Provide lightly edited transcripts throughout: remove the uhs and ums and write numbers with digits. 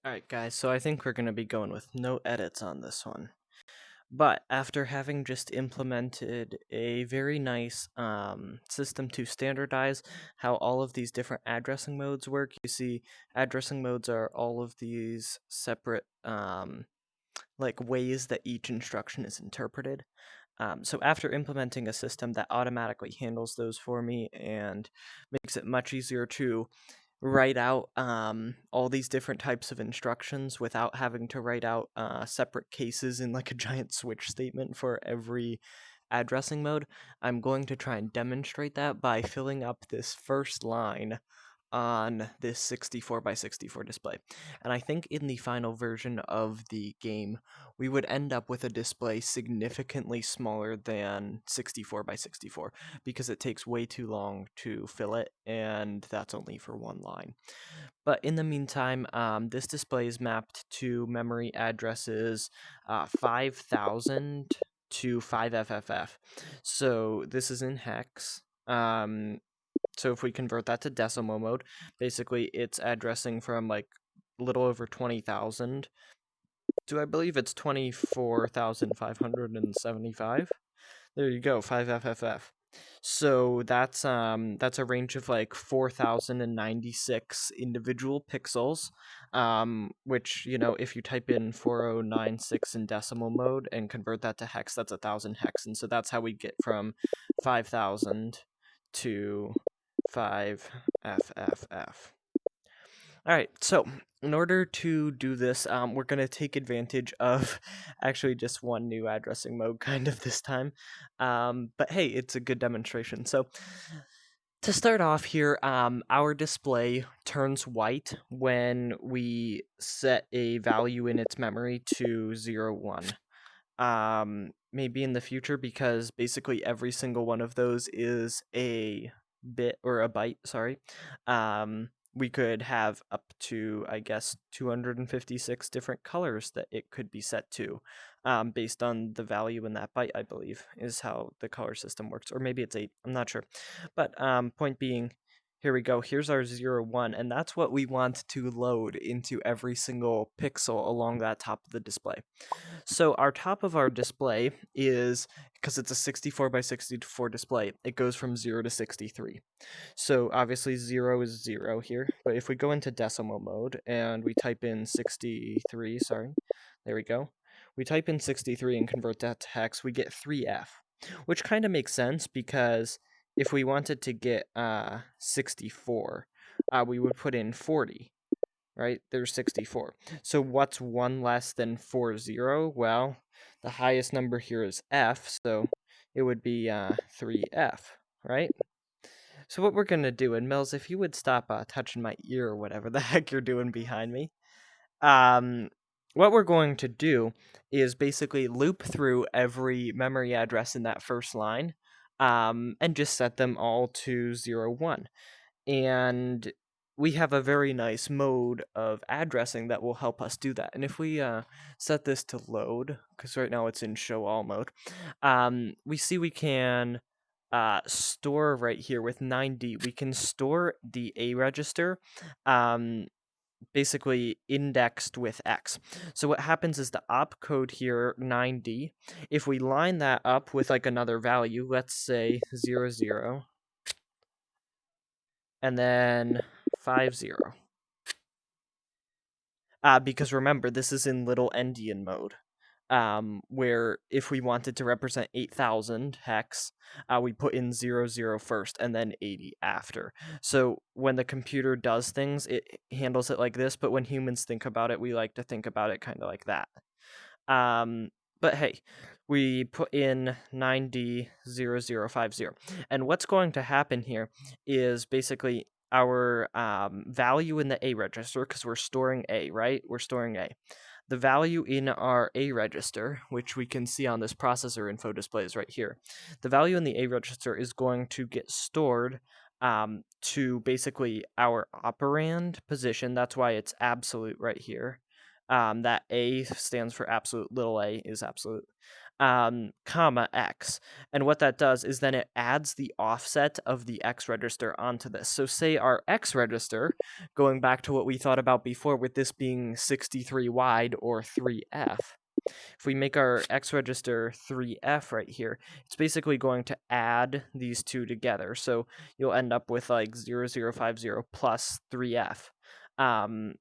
Alright guys, so I think we're going to be going with no edits on this one. But after having just implemented a very nice system to standardize how all of these different addressing modes work, you see addressing modes are all of these separate like ways that each instruction is interpreted. So after implementing a system that automatically handles those for me and makes it much easier to write out all these different types of instructions without having to write out separate cases in like a giant switch statement for every addressing mode, I'm going to try and demonstrate that by filling up this first line on this 64 by 64 display. And I think in the final version of the game, we would end up with a display significantly smaller than 64 by 64 because it takes way too long to fill it, and that's only for one line. But in the meantime, this display is mapped to memory addresses 5000 to 5FFF. So this is in hex. So if we convert that to decimal mode, basically it's addressing from like a little over 20,000 to, I believe it's 24,575. There you go, 5FFF. So that's a range of like 4,096 individual pixels, which, you know, if you type in 4096 in decimal mode and convert that to hex, that's 1,000 hex, and so that's how we get from 5,000 to 5FFF. Alright, so in order to do this, we're going to take advantage of actually just one new addressing mode kind of this time. But hey, it's a good demonstration. So to start off here, our display turns white when we set a value in its memory to 0, 1. Maybe in the future, because basically every single one of those is a bit or a byte, sorry. We could have up to, I guess, 256 different colors that it could be set to, based on the value in that byte, I believe, is how the color system works. Or maybe it's 8, I'm not sure. But point being, here we go, here's our 0, 1, and that's what we want to load into every single pixel along that top of the display. So our top of our display is, because it's a 64 by 64 display, it goes from 0 to 63. So obviously 0 is 0 here, but if we go into decimal mode and we type in 63, sorry, there we go. We type in 63 and convert that to hex, we get 3F, which kind of makes sense because if we wanted to get 64, we would put in 40. Right, there's 64. So what's 1 less than 40? Well, the highest number here is F, so it would be 3F, right? So what we're going to do, and Mills, if you would stop touching my ear or whatever the heck you're doing behind me, what we're going to do is basically loop through every memory address in that first line, and just set them all to 0, 1. And we have a very nice mode of addressing that will help us do that. And if we set this to load, because right now it's in show all mode, we see we can store right here with 9D. We can store the A register, basically indexed with X. So what happens is the opcode here, 9D, if we line that up with like another value, let's say 0, 0, and then 5, 0. Because remember, this is in little endian mode, where if we wanted to represent 8,000 hex, we put in 0, 0 first and then 80 after. So when the computer does things, it handles it like this, but when humans think about it, we like to think about it kind of like that. But hey, we put in 9D0050. And what's going to happen here is basically our value in the A register, because we're storing A, right? We're storing A. The value in our A register, which we can see on this processor info displays right here, the value in the A register is going to get stored to basically our operand position. That's why it's absolute right here. That A stands for absolute, little a is absolute. comma x. And what that does is then it adds the offset of the x register onto this. So say our x register, going back to what we thought about before with this being 63 wide or 3f, if we make our x register 3f right here, it's basically going to add these two together. So you'll end up with like 0050 plus 3f. So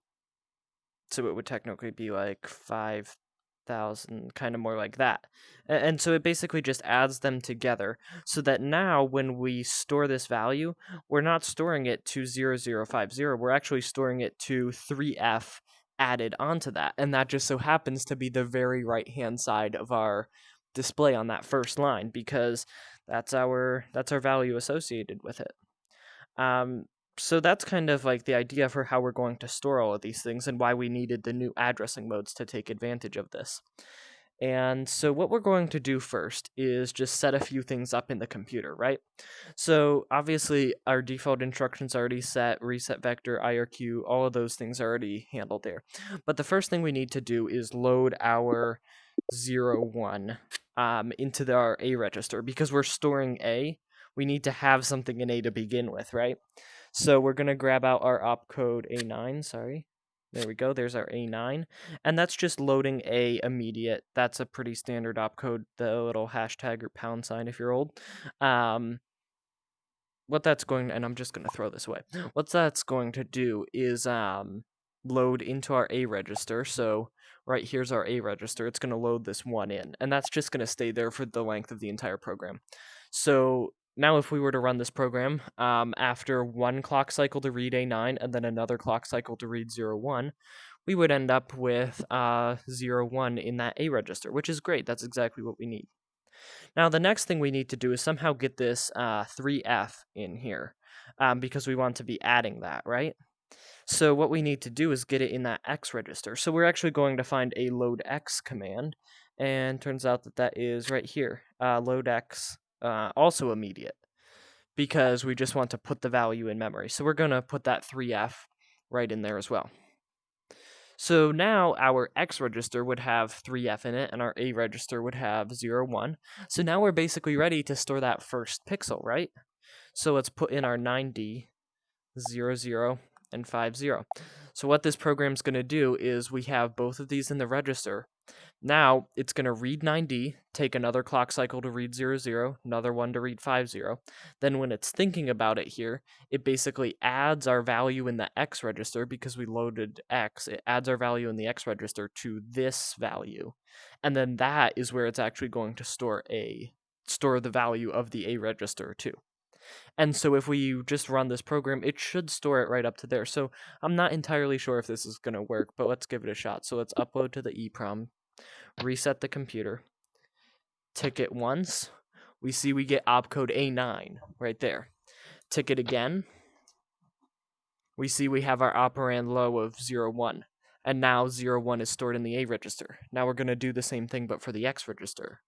it would technically be like 5,000, kind of more like that. And so it basically just adds them together so that now when we store this value, we're not storing it to 0050, we're actually storing it to 3f added onto that. And that just so happens to be the very right-hand side of our display on that first line, because that's our value associated with it. So that's kind of like the idea for how we're going to store all of these things and why we needed the new addressing modes to take advantage of this. And so what we're going to do first is just set a few things up in the computer, right? So obviously our default instructions are already set, reset vector, IRQ, all of those things are already handled there. But the first thing we need to do is load our 01 into our A register. Because we're storing A, we need to have something in A to begin with, right? So we're going to grab out our opcode A9, sorry. There we go, there's our A9. And that's just loading A immediate. That's a pretty standard opcode, the little hashtag or pound sign if you're old. What that's going, and I'm just going to throw this away. What that's going to do is load into our A register. So right here's our A register. It's going to load this one in, and that's just going to stay there for the length of the entire program. So now if we were to run this program, after one clock cycle to read A9 and then another clock cycle to read 01, we would end up with 01 in that A register, which is great. That's exactly what we need. Now the next thing we need to do is somehow get this 3f in here, because we want to be adding that, right? So what we need to do is get it in that x register. So we're actually going to find a load x command, and turns out that that is right here, load x, also immediate, because we just want to put the value in memory. So we're going to put that 3f right in there as well. So now our x register would have 3f in it, and our a register would have 01. So now we're basically ready to store that first pixel, right? So let's put in our 9D, 00, and 50. So what this program's going to do is we have both of these in the register. Now it's going to read 9D, take another clock cycle to read 00, another one to read 50. Then when it's thinking about it here, it basically adds our value in the X register because we loaded X. It adds our value in the X register to this value. And then that is where it's actually going to store the value of the A register too. And so if we just run this program, it should store it right up to there. So I'm not entirely sure if this is going to work, but let's give it a shot. So let's upload to the EEPROM, reset the computer, tick it once. We see we get opcode A9 right there. Tick it again. We see we have our operand low of 01. And now 01 is stored in the A register. Now we're going to do the same thing, but for the X register.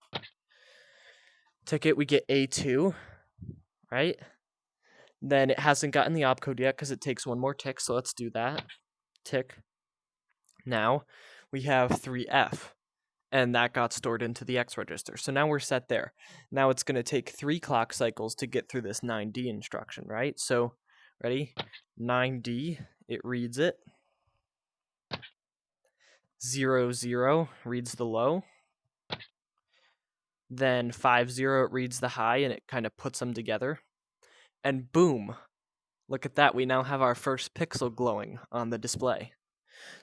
Tick it, we get A2, right? Then it hasn't gotten the opcode yet because it takes one more tick, so let's do that. Tick. Now we have 3F, and that got stored into the X register. So now we're set there. Now it's going to take 3 clock cycles to get through this 9D instruction, right? So, ready? 9D, it reads it. 00 reads the low. Then 50, it reads the high, and it kind of puts them together. And boom! Look at that, we now have our first pixel glowing on the display.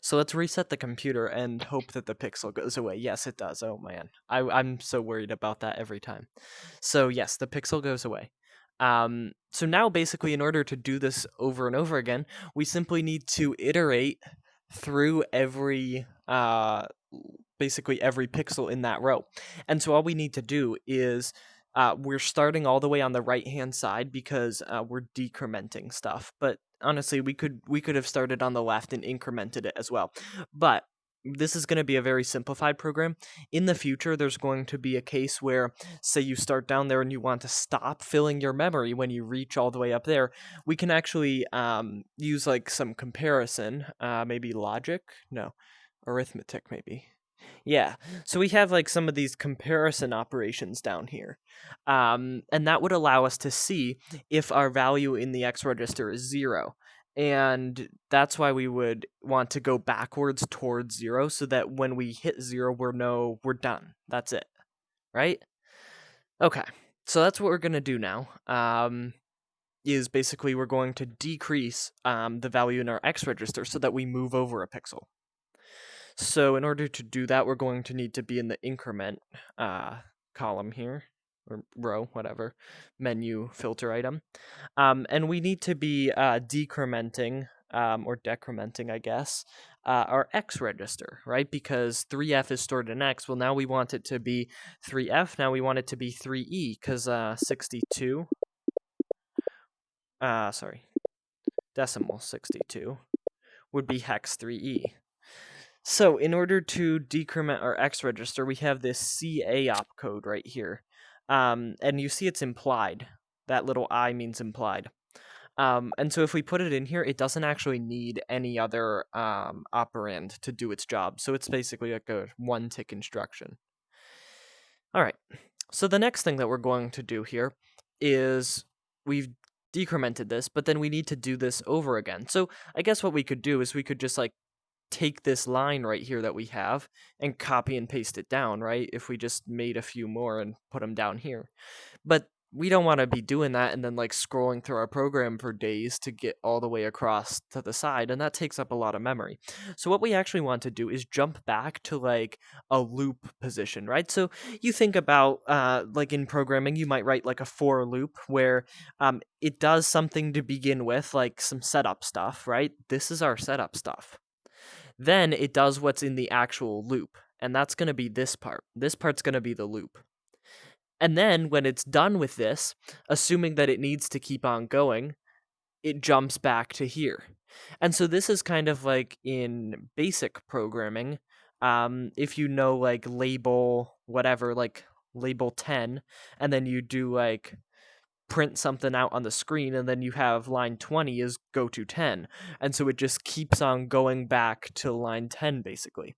So let's reset the computer and hope that the pixel goes away. Yes, it does. Oh man, I'm so worried about that every time. So yes, the pixel goes away. So now basically in order to do this over and over again, we simply need to iterate through basically every pixel in that row. And so all we need to do is we're starting all the way on the right hand side because we're decrementing stuff, but honestly we could have started on the left and incremented it as well. But this is going to be a very simplified program. In the future, there's going to be a case where, say you start down there and you want to stop filling your memory when you reach all the way up there. We can actually use like some comparison, maybe logic, no, arithmetic maybe. Yeah, so we have like some of these comparison operations down here. And that would allow us to see if our value in the X register is 0. And that's why we would want to go backwards towards 0 so that when we hit 0, we're done. That's it, right? Okay, so that's what we're going to do now. Is basically we're going to decrease the value in our X register so that we move over a pixel. So in order to do that, we're going to need to be in the increment column here, or row, whatever, menu filter item. And we need to be decrementing, or decrementing, I guess, our X register, right? Because 3F is stored in X. Well, now we want it to be 3F. Now we want it to be 3E, because 62, decimal 62 would be hex 3E. So in order to decrement our X register, we have this CA opcode right here. And you see it's implied. That little I means implied. And so if we put it in here, it doesn't actually need any other operand to do its job. So it's basically like a one-tick instruction. All right. So the next thing that we're going to do here is we've decremented this, but then we need to do this over again. So I guess what we could do is we could just like take this line right here that we have and copy and paste it down, right? If we just made a few more and put them down here. But we don't want to be doing that and then like scrolling through our program for days to get all the way across to the side, and that takes up a lot of memory. So what we actually want to do is jump back to like a loop position, right? So you think about like in programming, you might write like a for loop where it does something to begin with, like some setup stuff, right? This is our setup stuff. Then it does what's in the actual loop, and that's going to be this part. This part's going to be the loop. And then when it's done with this, assuming that it needs to keep on going, it jumps back to here. And so this is kind of like in basic programming. If you know like label whatever, like label 10, and then you do like print something out on the screen, and then you have line 20 is go to 10. And so it just keeps on going back to line 10 basically.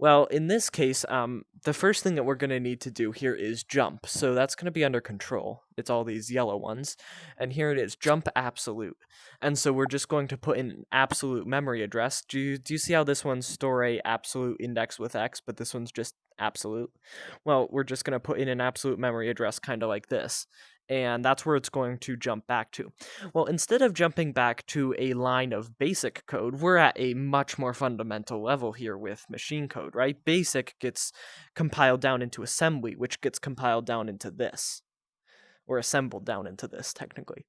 Well, in this case, the first thing that we're going to need to do here is jump. So that's going to be under control. It's all these yellow ones. And here it is, jump absolute. And so we're just going to put in an absolute memory address. Do you see how this one's store a absolute index with X, but this one's just absolute? Well, we're just going to put in an absolute memory address kind of like this. And that's where it's going to jump back to. Well, instead of jumping back to a line of basic code, we're at a much more fundamental level here with machine code, right? Basic gets compiled down into assembly, which gets compiled down into this, or assembled down into this, technically.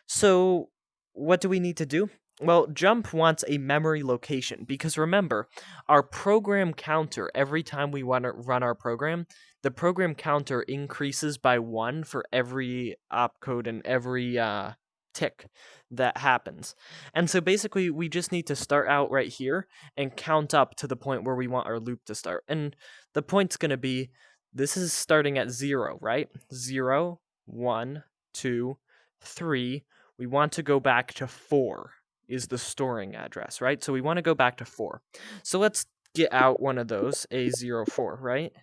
So what do we need to do? Well, jump wants a memory location, because remember, our program counter, every time we want to run our program, the program counter increases by 1 for every opcode and every tick that happens. And so basically, we just need to start out right here and count up to the point where we want our loop to start. And the point's going to be, this is starting at 0, right? 0, 1, 2, 3. We want to go back to 4 is the storing address, right? So we want to go back to 4. So let's get out one of those, A04, right?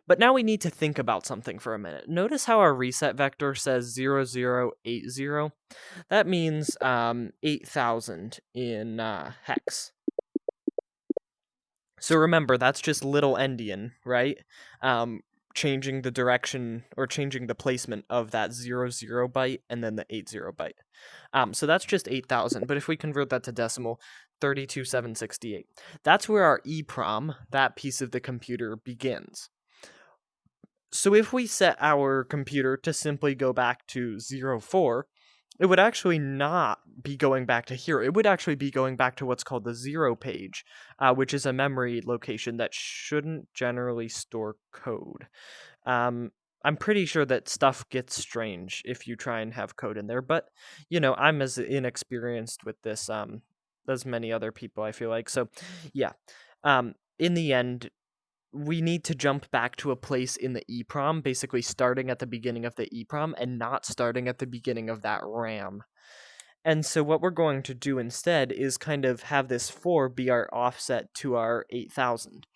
But now we need to think about something for a minute. Notice how our reset vector says 0080? That means 8,000 in hex. So remember, that's just little endian, right? Changing the direction or changing the placement of that 00 byte and then the 80 byte. So that's just 8,000, but if we convert that to decimal, 32,768. That's where our EEPROM, that piece of the computer, begins. So if we set our computer to simply go back to 04, it would actually not be going back to here. It would actually be going back to what's called the 0 page, which is a memory location that shouldn't generally store code. I'm pretty sure that stuff gets strange if you try and have code in there, but, I'm as inexperienced with this as many other people, I feel like. So, yeah. In the end, we need to jump back to a place in the EEPROM, basically starting at the beginning of the EEPROM and not starting at the beginning of that RAM. And so what we're going to do instead is kind of have this 4 be our offset to our 8000.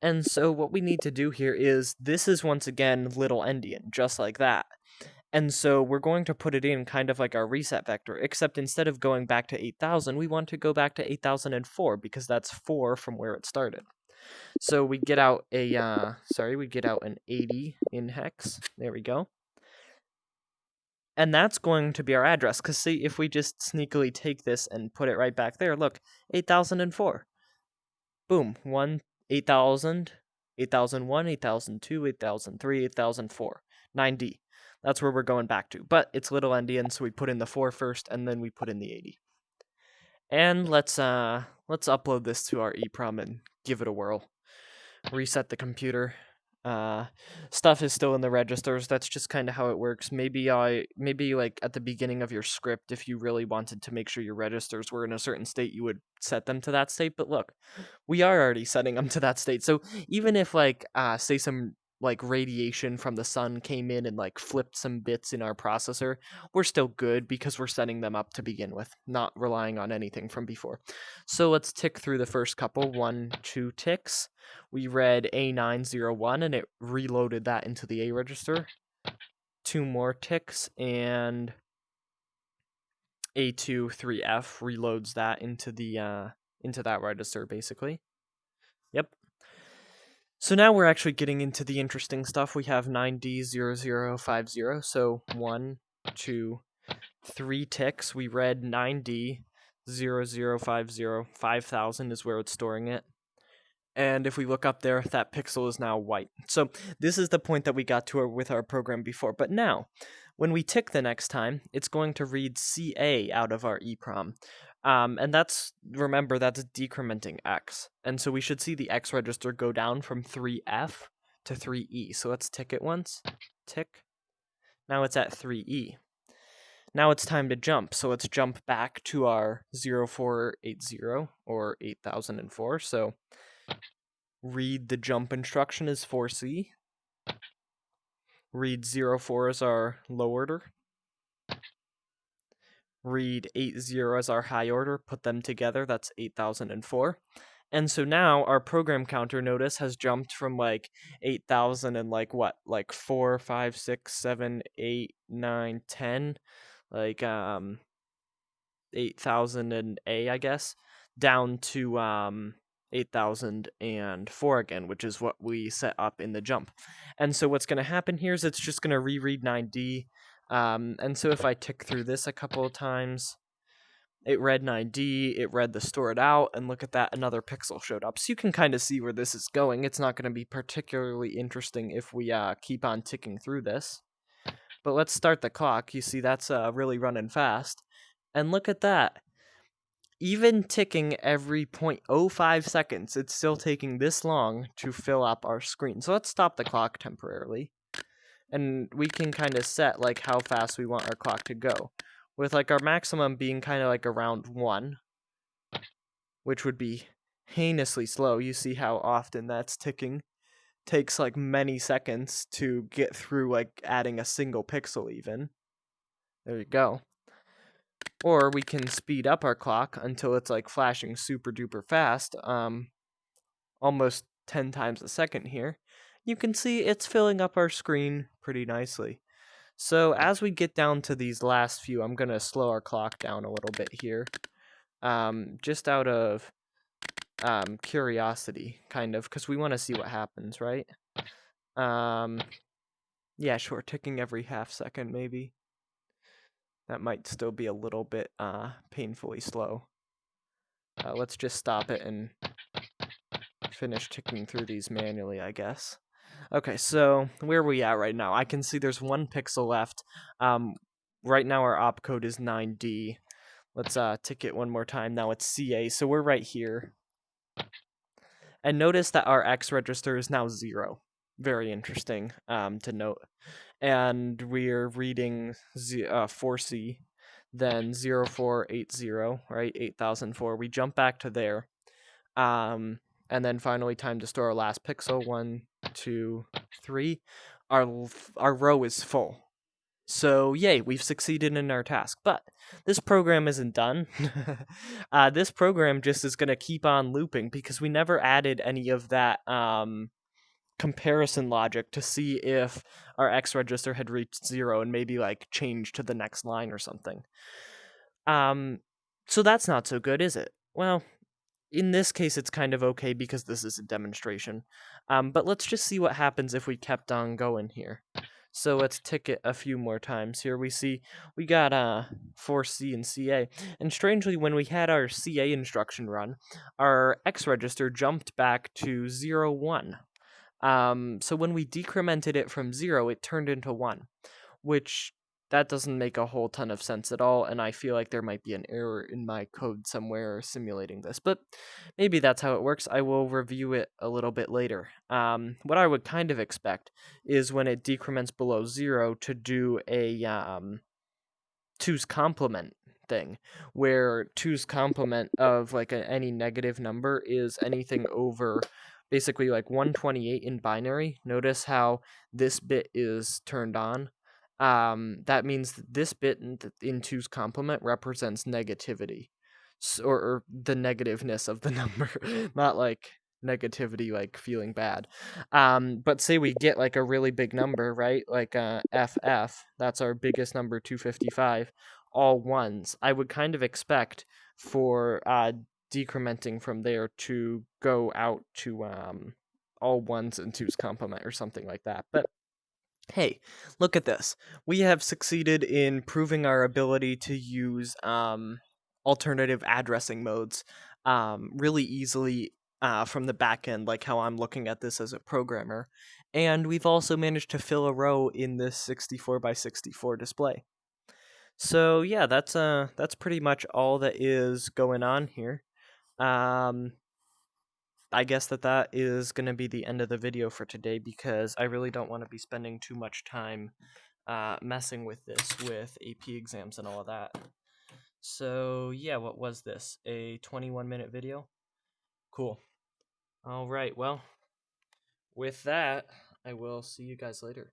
And so what we need to do here is, this is once again little endian, just like that. And so we're going to put it in kind of like our reset vector, except instead of going back to 8000, we want to go back to 8004 because that's 4 from where it started. So we get out we get out an 80 in hex. There we go. And that's going to be our address, because see, if we just sneakily take this and put it right back there, look, 8004. Boom, 8000, 8001, 8002, 8003, 8004, 9D. That's where we're going back to. But it's little endian, so we put in the 4 first, and then we put in the 80. And let's upload this to our EEPROM and give it a whirl. Reset the computer. Stuff is still in the registers. That's just kind of how it works. Maybe like at the beginning of your script, if you really wanted to make sure your registers were in a certain state, you would set them to that state. But look, we are already setting them to that state. So even if like say some like radiation from the sun came in and like flipped some bits in our processor, we're still good because we're setting them up to begin with, not relying on anything from before. So let's tick through the first couple. 1, 2 ticks. We read A901 and it reloaded that into the A register. 2 more ticks and A23F reloads that into that register basically. Yep. So now we're actually getting into the interesting stuff. We have 9D0050. So 1, 2, 3 ticks. We read 9D0050. 5000 is where it's storing it. And if we look up there, that pixel is now white. So this is the point that we got to with our program before. But now, when we tick the next time, it's going to read CA out of our EEPROM. And remember, that's decrementing X. And so we should see the X register go down from 3F to 3E. So let's tick it once. Tick. Now it's at 3E. Now it's time to jump. So let's jump back to our 0480 or 8004. So read the jump instruction as 4C. Read 04 as our low order. Read 80 as our high order. Put them together. That's 8004. And so now our program counter, notice, has jumped from like 8000 and like what? Like 4, 5, 6, 7, 8, 9, 10. Like 8000 and A, I guess, down to 8004 again, which is what we set up in the jump. And so what's going to happen here is it's just going to reread 9D. And so if I tick through this a couple of times, it read 9D, it read the stored out, and look at that, another pixel showed up. So you can kind of see where this is going. It's not going to be particularly interesting if we keep on ticking through this. But let's start the clock. You see that's really running fast. And look at that. Even ticking every 0.05 seconds, it's still taking this long to fill up our screen. So let's stop the clock temporarily. And we can kind of set like how fast we want our clock to go. With like our maximum being kind of like around 1, which would be heinously slow. You see how often that's ticking. Takes like many seconds to get through like adding a single pixel even. There you go. Or we can speed up our clock until it's like flashing super duper fast, almost 10 times a second here. You can see it's filling up our screen pretty nicely. So as we get down to these last few, I'm going to slow our clock down a little bit here, just out of curiosity, kind of, because we want to see what happens, right? Yeah, sure, ticking every half second maybe. That might still be a little bit painfully slow. Let's just stop it and finish ticking through these manually, I guess. Okay, so where are we at right now? I can see there's 1 pixel left. Right now our opcode is 9D. Let's tick it one more time. Now it's CA, so we're right here. And notice that our X register is now 0. Very interesting to note. And we're reading 4C, then 0480, right? 8004. We jump back to there. And then finally time to store our last pixel. 1, 2, 3. Our row is full. So, yay, we've succeeded in our task. But this program isn't done. This program just is going to keep on looping because we never added any of that comparison logic to see if our X register had reached 0 and maybe like change to the next line or something. So that's not so good, is it? Well, in this case, it's kind of okay because this is a demonstration. But let's just see what happens if we kept on going here. So let's tick it a few more times. Here we see we got for C and CA. And strangely, when we had our CA instruction run, our X register jumped back to 0, 1. So when we decremented it from 0, it turned into 1, which that doesn't make a whole ton of sense at all, and I feel like there might be an error in my code somewhere simulating this, but maybe that's how it works. I will review it a little bit later. What I would kind of expect is when it decrements below 0 to do a 2's complement thing, where 2's complement of like any negative number is anything over basically like 128 in binary. Notice how this bit is turned on. That means that this bit in 2's complement represents negativity, or the negativeness of the number, not like negativity like feeling bad. But say we get like a really big number, right? Like FF, that's our biggest number, 255, all ones. I would kind of expect for decrementing from there to go out to all ones and 2's complement or something like that. But hey, look at this. We have succeeded in proving our ability to use alternative addressing modes really easily from the back end, like how I'm looking at this as a programmer. And we've also managed to fill a row in this 64 by 64 display. So yeah, that's pretty much all that is going on here. I guess that is going to be the end of the video for today because I really don't want to be spending too much time messing with this with AP exams and all of that. So yeah, what was this? A 21-minute video? Cool. All right, well, with that, I will see you guys later.